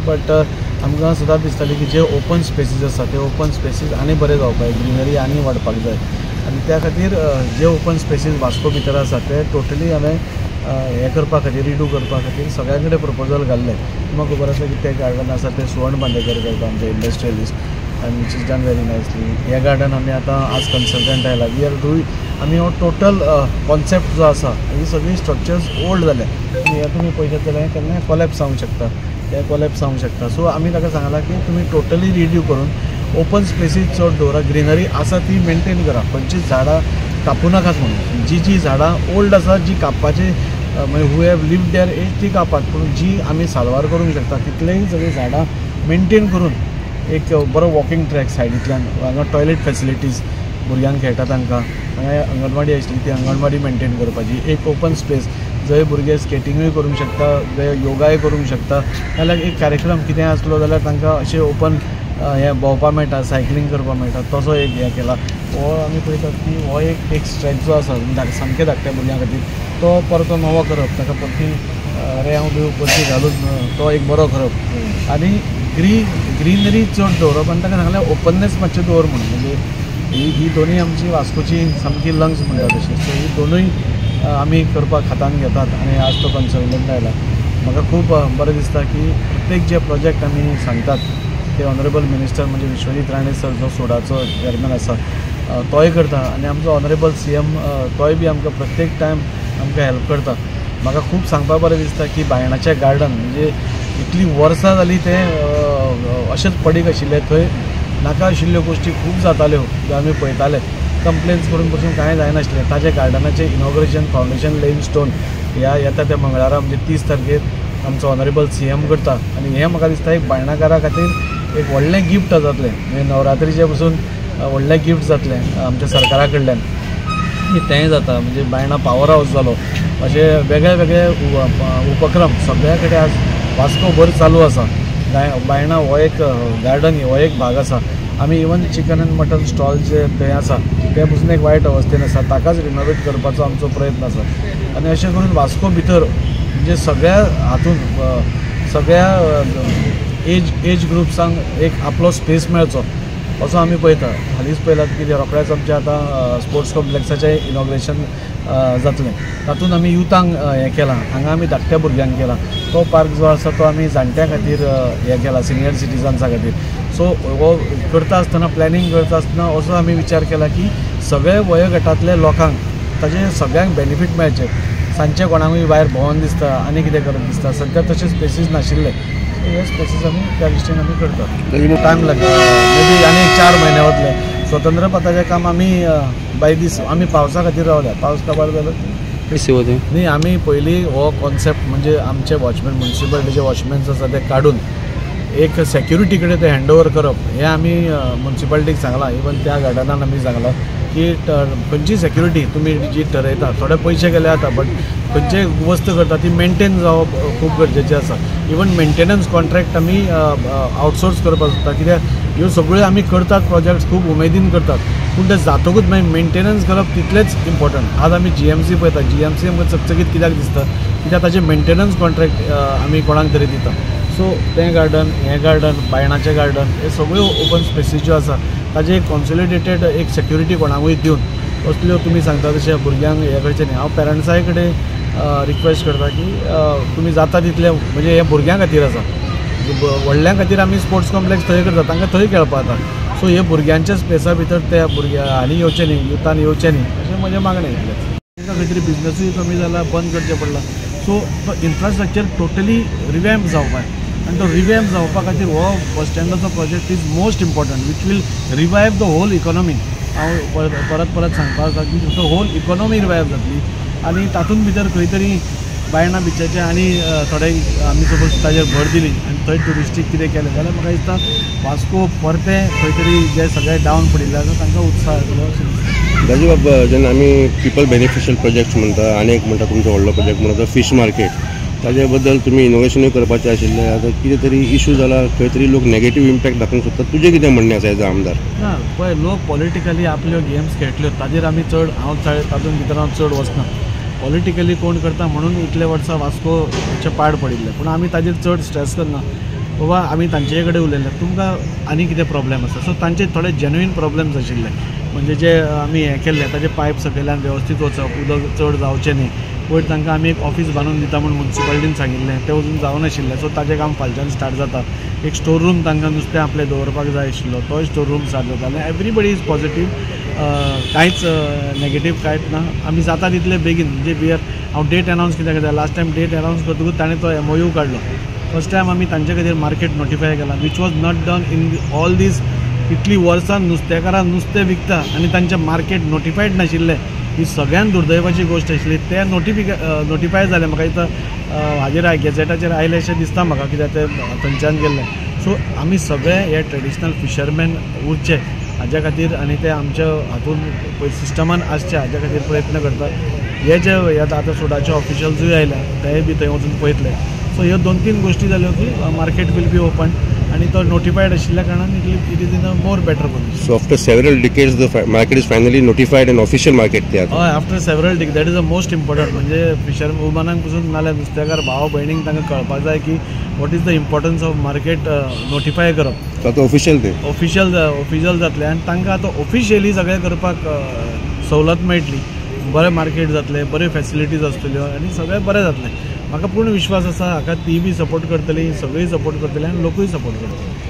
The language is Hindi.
बट आमकां सदां दिसतालें की जे ओपन स्पेसीस आसा ते ओपन स्पेसीस आनी बरे जावपाक ग्रीनरी आनी वाडपाक जाय आनी त्या खातीर जे ओपन स्पेसीस वास्को भितर आसा ते टोटली हांवें हें करपा खातीर रिडू करपा खातीर सगळ्या कडेन प्रपोजल घाल्लें. म्हाका खबर आसा की तें गार्डन आसा तें सुवर्ण बांदेकर करता आमचे इंडस्ट्रियलिस्ट आनी which is done very nicely. हे गार्डन आमी आतां आज कन्सल्टंट आयला वी आर डुईंग आमी हो टोटल कॉन्सेप्ट जो आसा ही सगळी स्ट्रक्चर्स ओल्ड जाल्या आनी हे तुमी पळयत जाल्यार केन्नाय कॉलेप्स जावंक शकता ते कॉलेप्स जावंक शकता. सो आमी ताका सांगलां की तुमी टोटली रिड्यू करून ओपन स्पेसीस चड दवरा ग्रीनरी आसा ती मेनटेन करा खंयचीच झाडां कापू नाकात म्हणून जी झाडां ओल्ड आसा जी कापपाची म्हणजे who have lived there as ती कापात पूण जी आमी साल्वार करूंक शकता तितलेय सगळीं झाडां मेनटेन करून एक बरो वॉकिंग ट्रॅक सायडींतल्यान हांगा टॉयलेट फॅसिलिटीज भुरग्यांक खेळटा तांकां हांगा अंगणवाडी आसली ती अंगणवाडी मेनटेन करपाची एक ओपन स्पेस जंय भुरगे स्केटिंगूय करूंक शकता जंय योगाय करूंक शकता नाल्यार एक कार्यक्रम कितें आसलो जाल्यार तांकां अशें ओपन हें भोंवपा मेळटा सायकलींग करपा मेळटा तसो एक हें केला. हो आमी पळयतात की हो एक स्ट्रेच जो आसा सामके धाकट्या भुरग्यां खातीर तो परतो नवो करप ताका परती रेंव बिव परती घालून तो एक बरो करप आनी ग्रीनरी चड दवरप आनी ताका सांगलें ओपननेस मातशें दवर म्हणून म्हणजे ही दोनूय आमची वास्कोची सामकी लंग्स म्हणटा तशी. सो ही दोनूय आमी करपाक हातान घेतात आनी आज तो कन्सल्टंट आयला. म्हाका खूब बरें दिसता की प्रत्येक जे प्रोजेक्ट आमी सांगतात ते ऑनरेबल मिनिस्टर म्हणजे विश्वजीत राणे सर जो सोडाचो चेअरमॅन आसा तोय करता आनी आमचो ऑनरेबल CM तोय बी आमकां प्रत्येक टायम आमकां हेल्प करता. म्हाका खूब सांगपाक बरें दिसता की बायणाचें गार्डन म्हणजे इतली वर्सां जालीं तें अशेंच पडीक आशिल्लें थंय नाका आशिल्ल्यो गोश्टी खूब जाताल्यो ज्यो आमी पळयताले कंप्लेन्स करून पसून कांय जायनाशिल्लें. ताजें गार्डनाचें इनॉग्रेशन फावंडेशन लेईंग स्टोन ह्या येता त्या मंगळारा म्हणजे 30 तारखेर आमचो ऑनरेबल CM करता आनी हें म्हाका दिसता एक बायणाकारा खातीर एक व्हडलें गिफ्ट जातलें म्हणजे नवरात्रीचे पसून व्हडलें गिफ्ट जातलें आमच्या सरकारा कडल्यान आनी तेंय जाता म्हणजे बायणा पावर हावस जालो अशे वेगळे वेगळे उपक्रम सगळ्या कडेन आज वास्को भर चालू आसा. बायणा हो एक गार्डन हो एक भाग आसा. आमी even chicken and mutton stall जे थंय आसा ते पसून एक वायट अवस्थेन आसा ताकाच रिनोवेट करपाचो आमचो प्रयत्न आसा आनी अशें करून वास्को भितर म्हणजे सगळ्या हातून सगळ्या एज ग्रुप्सांक एक आपलो स्पेस मेळचो असो आमी पळयता. हालींच पळयलात की रोखडेंच आमचें आतां स्पोर्ट्स कॉम्प्लेक्साचें इनॉग्रेशन जातलें तातूंत आमी युथांक हें केलां हांगा आमी धाकट्या भुरग्यांक केला. तो पार्क जो आसा तो आमी जाणट्यां खातीर हें केला सिनियर सिटिजन्सा खातीर. सो हो करता आसतना प्लॅनिंग करता आसतना असो आमी विचार केला की सगळे वयोगटांतल्या लोकांक ताजें सगळ्यांक बेनिफीट मेळचें. सांजचें कोणाकूय भायर भोंवून दिसता आनी कितें करप दिसता सद्या तशे स्पेसीस नाशिल्ले हे स्पेसीस आमी त्या दृश्टीन आमी करतात. टायम लागता मे बी आनी 4 म्हयने वतले. स्वतंत्र पथाचें काम आमी बाय दीस आमी पावसा खातीर रावल्या पावस काबार जालो न्ही आमी पयलीं हो कॉन्सेप्ट म्हणजे आमचे वॉचमॅन म्युनिसिपालिटीचे वॉचमॅन्स आसा ते काडून एक सेक्युरिटी कडेन ते हँडओवर करप हें आमी म्युनिसिपालिटीक सांगलां. इवन त्या गार्डनान आमी सांगलां की खंयची सेक्युरिटी तुमी जी ठरयता थोडे पयशे गेले जाता बट खंयचेय वस्त करता ती मेनटेन जावप खूब गरजेचें आसा. इवन मेनटेनन्स कॉन्ट्रॅक्ट आमी आउटसोर्स करपाक सोदता कित्याक ह्यो सगळ्यो आमी करतात प्रोजेक्ट्स खूब उमेदीन करतात पूण ते जातकूच मागीर मेनटेनन्स करप तितलेंच इम्पॉर्टंट. आज आमी GMC पळयता GMC आमकां चकचकीत कित्याक दिसता कित्याक ताजें मेनटेनन्स कॉन्ट्रॅक्ट आमी कोणाक तरी दिता. सो तें गार्डन हें गार्डन बायणाचें गार्डन हे सगळ्यो ओपन स्पेसीस ज्यो आसा ताजें एक कॉन्सोलिडेटेड एक सेक्युरिटी कोणाकूय दिवन असल्यो तुमी सांगता तशें भुरग्यांक हे करचें न्ही. हांव पेरंट्साय कडेन रिक्वेस्ट करता की तुमी जाता तितलें म्हणजे हे भुरग्यां खातीर आसा व्हडल्यां खातीर आमी स्पोर्ट्स कॉम्प्लेक्स थंय करता तांकां थंय खेळपा जाता. सो हे भुरग्यांच्या स्पेसा भितर त्या भुरग्यां हालीं येवचें न्ही युथान येवचें न्ही अशें म्हजें मागणें. तांकां खंय तरी बिजनसूय कमी जाला बंद करचें पडलां. सो तो इन्फ्रास्ट्रक्चर टोटली रिवॅम्प जावपाक आनी तो रिवॅम्प जावपा खातीर हो बस स्टँडाचो project is most important which will revive the whole economy. हांव परत सांगपाक आसा की तो होल इकॉनॉमी रिवायव जातली आनी तातूंत भितर खंय तरी बायणा बिचाचें आनी थोडे आमी सपोज ताजेर भर दिली आनी थंय ट्युरिस्टीक कितें केलें जाल्यार म्हाका दिसता वास्को परतें खंय तरी जे सगळे डावन पडिल्ले आसा तांकां उत्साह येतलो अशें दिसता. दाजी बाबा जेन्ना आमी पिपल बेनिफिशियल प्रोजेक्ट्स म्हणटा आनी एक म्हणटा तुमचो व्हडलो प्रोजेक्ट म्हणटा तो फीश मार्केट ताजे बद्दल तुमी इनोवेशनूय करपाचें आशिल्लें. आतां कितें तरी इशू जाला, खंय तरी लोक नेगेटीव इम्पॅक्ट दाखोवंक सोदतात. तुजें कितें म्हणणें आसा एज अ आमदार? ना पळय, लोक पॉलिटिकली आपल्यो गेम्स खेळटल्यो, ताजेर आमी चड तातूंत भितर हांव चड वचना. पॉलिटिकली कोण करता म्हणून इतले वर्सां वास्कोचे पाड पडिल्ले, पूण आमी ताजेर चड स्ट्रेस करना. बाबा आमी तांचे कडेन उलयले, तुमकां आनी कितें प्रॉब्लेम आसा. सो तांचे थोडे जेन्युइन प्रॉब्लेम्स आशिल्ले, म्हणजे जे आमी हें केल्लें ताजे पायप सकयल्यान वेवस्थीत वचप, उदक चड जावचें न्ही. पयर तांकां आमी एक ऑफिस बांदून दिता म्हूण म्युन्सिपालिटीन सांगिल्लें, तें अजून जावं नाशिल्लें. सो ताजें काम फालच्यान स्टार्ट जाता. एक स्टोर रूम तांकां नुस्तें आपलें दवरपाक जाय आशिल्लो, तोय स्टोर रूम स्टार्ट जाता. आनी एवरीबडी इज पॉझिटीव, कांयच नेगेटीव कांयच ना. आमी जाता तितले बेगीन म्हणजे हांव डेट अनावन्स कित्याक केला, लास्ट टायम डेट अनावन्स करतकूच ताणें तो MOU काडलो. फर्स्ट टायम आमी तांचे खातीर मार्केट नोटिफाय केला, which was not done in all these. इतली वर्सां नुस्तेकारां नुस्तें विकता आनी तांचें मार्केट नोटिफायड नाशिल्लें, ही सगळ्यान दुर्दैवाची गोष्ट आशिल्ली. ते नोटिफाय जालें. म्हाका दिसता हाजेर गॅजेटाचेर आयलें अशें दिसता म्हाका, कित्याक ते थंयच्यान गेल्ले. सो आमी सगळे हे ट्रेडिशनल फिशरमॅन उरचे हाज्या खातीर, आनी ते आमच्या हातूंत सिस्टमान आसचे हाज्या खातीर प्रयत्न करतात. हे जे आतां सुडाचे ऑफिशल्सूय आयल्या, तेय बी थंय वचून पळयतले. सो ह्यो 2-3 गोश्टी जाल्यो की मार्केट वील बी ओपन, आनी तो नोटिफायड आशिल्ल्या कारणान it is in a more better position. So after several decades the market is finally notified and official market there. हय, after several decades, that is a most important. म्हणजे फिशर वुमनांक पसून नाल्यार नुस्तेकार भाव भयणींक तांकां कळपाक जाय की what is the importance of market notify करप. आतां ऑफिशियल जातलें आनी तांकां आतां ऑफिशियली सगळें करपाक सवलत मेळटली. बरें मार्केट जातलें, बऱ्यो फॅसिलिटीज आसतल्यो आनी सगळें बरें जातलें. म्हाका पूर्ण विश्वास आसा हाका ती बी सपोर्ट करतली, सगळीं सपोर्ट करतली आनी लोकूय सपोर्ट करतले.